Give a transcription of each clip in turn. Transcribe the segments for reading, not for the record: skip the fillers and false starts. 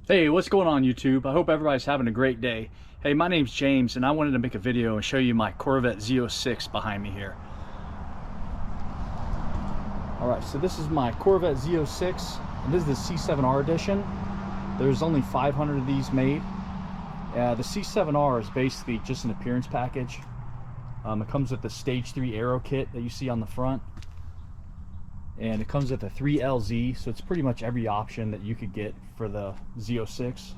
Hey, what's going on YouTube? I hope everybody's having a great day. Hey, my name's James and I wanted to make a video and show you my Corvette Z06 behind me here. Alright, so this is my Corvette Z06 and this is the C7R edition. There's only 500 of these made. The C7R is basically just an appearance package. It comes with the Stage 3 aero kit that you see on the front. And it comes with a 3LZ, so it's pretty much every option that you could get for the Z06.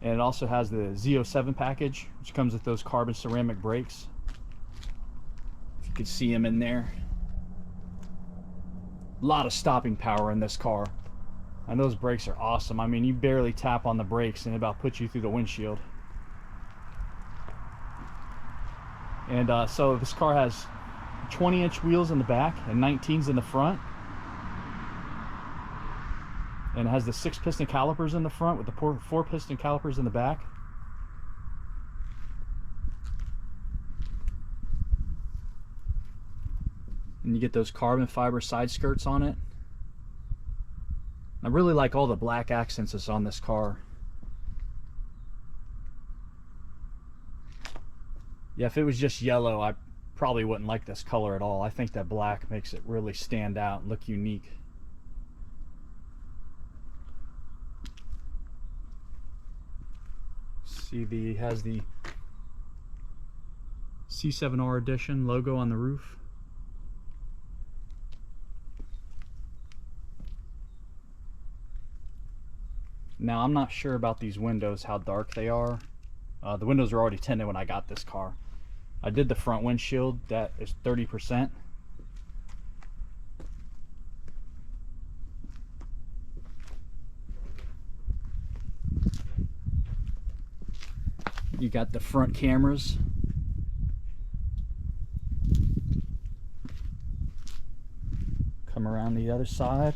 And it also has the Z07 package, which comes with those carbon ceramic brakes. If you could see them in there. A lot of stopping power in this car. And those brakes are awesome. I mean, you barely tap on the brakes and it about puts you through the windshield. And so this car has 20-inch wheels in the back and 19s in the front, and it has the 6-piston calipers in the front with the 4-piston calipers in the back. And you get those carbon fiber side skirts on it. I really like all the black accents that's on this car. Yeah, if it was just yellow, I probably wouldn't like this color at all. I think that black makes it really stand out and look unique. See, has the C7R edition logo on the roof. Now I'm not sure about these windows, how dark they are. The windows were already tinted when I got this car. I did the front windshield, that is 30%. You got the front cameras. Come around the other side.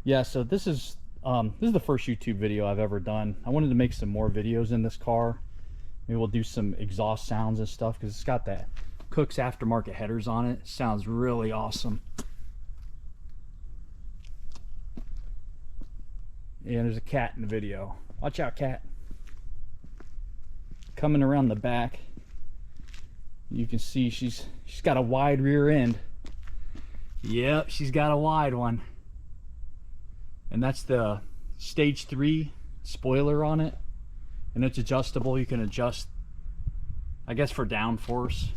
Yeah, so this is the first YouTube video I've ever done. I wanted to make some more videos in this car. Maybe we'll do some exhaust sounds and stuff because it's got that Cook's aftermarket headers on it. It sounds really awesome. And there's a cat in the video. Watch out, cat. Coming around the back, you can see she's got a wide rear end. Yep, she's got a wide one. And that's the Stage 3 spoiler on it, and it's adjustable. You can adjust, I guess, for downforce.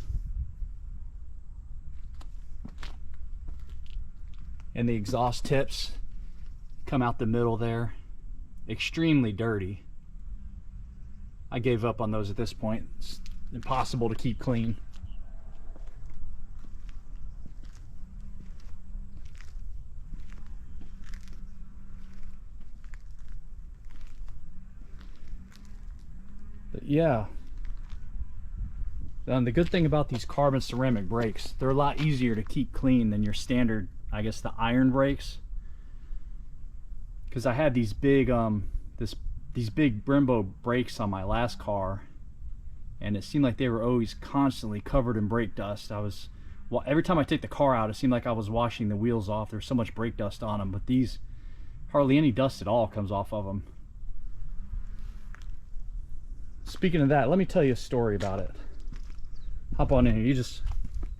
And the exhaust tips come out the middle there. Extremely dirty. I gave up on those at this point. It's impossible to keep clean. Yeah, the good thing about these carbon ceramic brakes, they're a lot easier to keep clean than your standard, I guess, the iron brakes. Because I had these big these big Brembo brakes on my last car, and it seemed like they were always constantly covered in brake dust. Every time I take the car out, it seemed like I was washing the wheels off. There's so much brake dust on them, but these, hardly any dust at all comes off of them. Speaking of that, let me tell you a story about it. Hop on in here. You just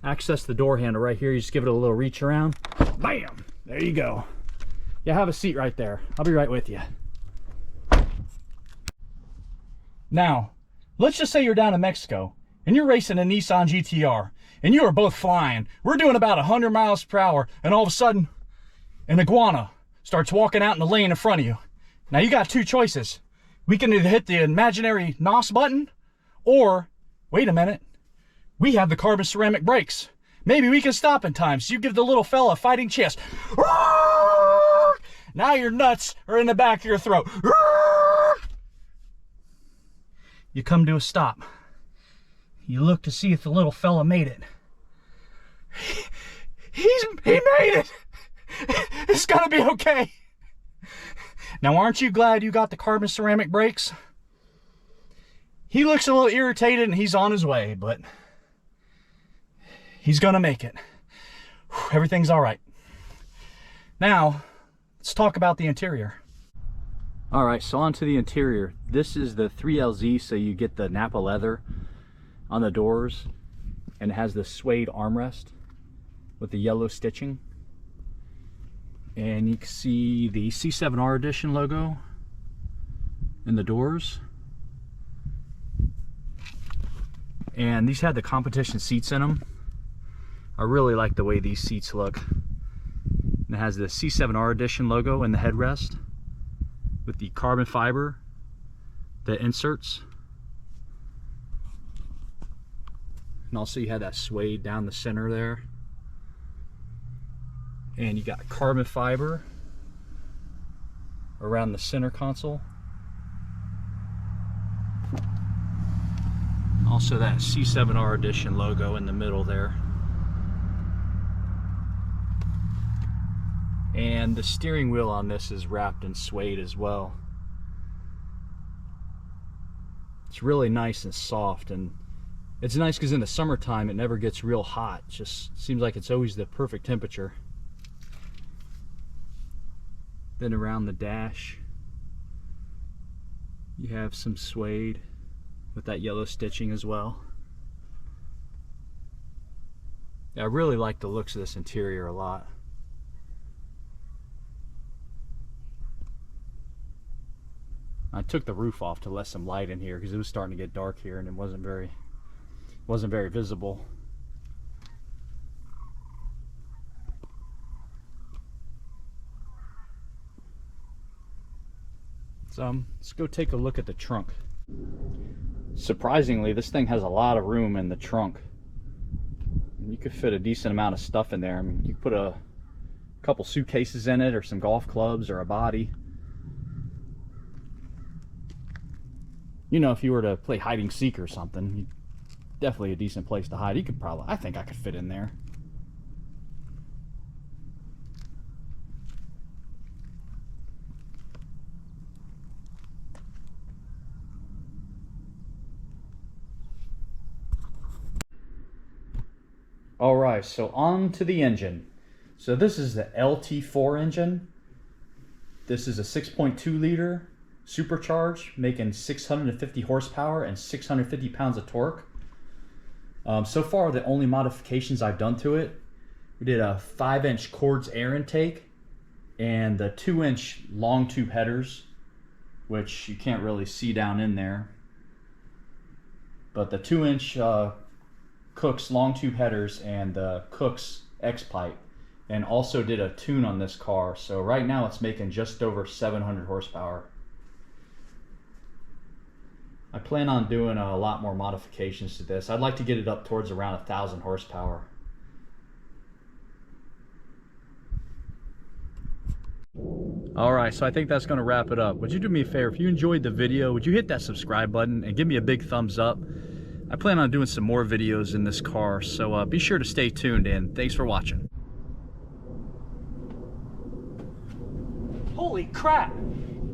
access the door handle right here. You just give it a little reach around. Bam! There you go. Yeah, have a seat right there. I'll be right with you. Now, let's just say you're down in Mexico and you're racing a Nissan GTR and you are both flying. We're doing about 100 miles per hour and all of a sudden an iguana starts walking out in the lane in front of you. Now you got two choices. We can either hit the imaginary NOS button, or, wait a minute, we have the carbon ceramic brakes. Maybe we can stop in time, so you give the little fella a fighting chance. Now your nuts are in the back of your throat. You come to a stop. You look to see if the little fella made it. He made it! It's gonna be okay. Now, aren't you glad you got the carbon ceramic brakes? He looks a little irritated and he's on his way, but he's gonna make it. Everything's all right. Now, let's talk about the interior. All right, so on to the interior. This is the 3LZ, so you get the Napa leather on the doors, and it has the suede armrest with the yellow stitching. And you can see the C7R edition logo in the doors. And these had the competition seats in them. I really like the way these seats look. And it has the C7R edition logo in the headrest with the carbon fiber, the inserts. And also you have that suede down the center there. And you got carbon fiber around the center console. Also that C7R edition logo in the middle there. And the steering wheel on this is wrapped in suede as well. It's really nice and soft, and it's nice because in the summertime it never gets real hot. It just seems like it's always the perfect temperature. Then around the dash you have some suede with that yellow stitching as well. Yeah, I really like the looks of this interior a lot. I took the roof off to let some light in here because it was starting to get dark here and it wasn't very visible. So let's go take a look at the trunk. Surprisingly, this thing has a lot of room in the trunk. You could fit a decent amount of stuff in there. I mean, you could put a couple suitcases in it, or some golf clubs, or a body. You know, if you were to play hide and seek or something, definitely a decent place to hide. You could probably, I think I could fit in there. All right, so on to the engine. So this is the LT4 engine. This is a 6.2 liter supercharged, making 650 horsepower and 650 pounds of torque. So far, the only modifications I've done to it, we did a 5-inch Cords air intake and the 2-inch long tube headers, which you can't really see down in there. But the 2-inch Cook's long tube headers and the Cook's X pipe, and also did a tune on this car. So right now it's making just over 700 horsepower. I plan on doing a lot more modifications to this. I'd like to get it up towards around 1,000 horsepower. Alright, so I think that's going to wrap it up. Would you do me a favor? If you enjoyed the video, would you hit that subscribe button and give me a big thumbs up? I plan on doing some more videos in this car, so be sure to stay tuned, and thanks for watching. Holy crap!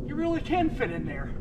You really can fit in there.